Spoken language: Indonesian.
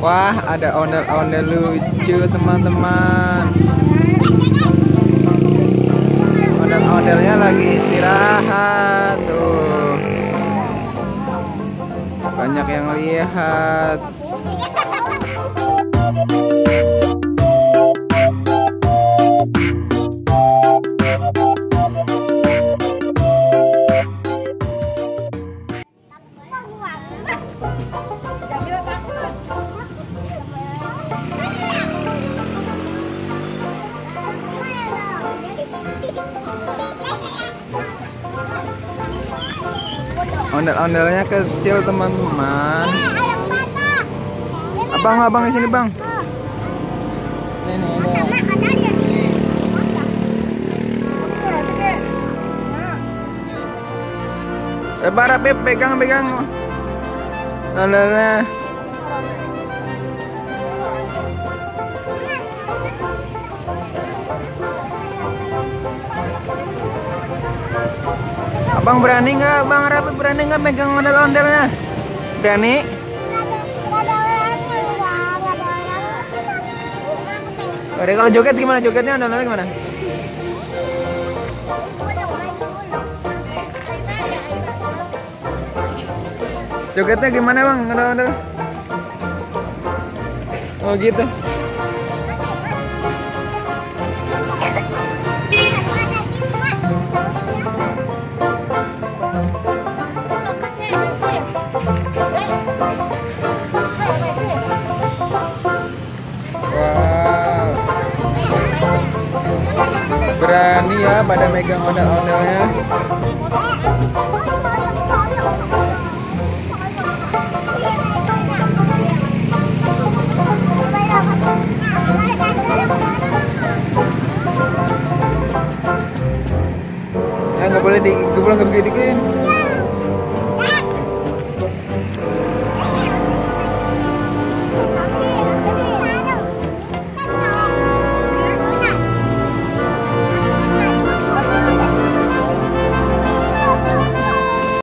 Wah, ada ondel-ondel lucu teman-teman. Ondel-ondelnya lagi istirahat tuh. Banyak yang lihat. Ondel-ondelnya kecil teman-teman. Abang di sini bang. Bara pegang ondelnya. Abang berani nggak, Bang Rapi berani nggak megang ondel-ondelnya? Berani? Oke, kalau joget gimana? Jogetnya ondel-ondelnya gimana? Jogetnya gimana bang? Ondel-ondel? Oh gitu. Berani ya pada megang ondel-ondelnya. Ya nggak boleh digulung, nggak begitu.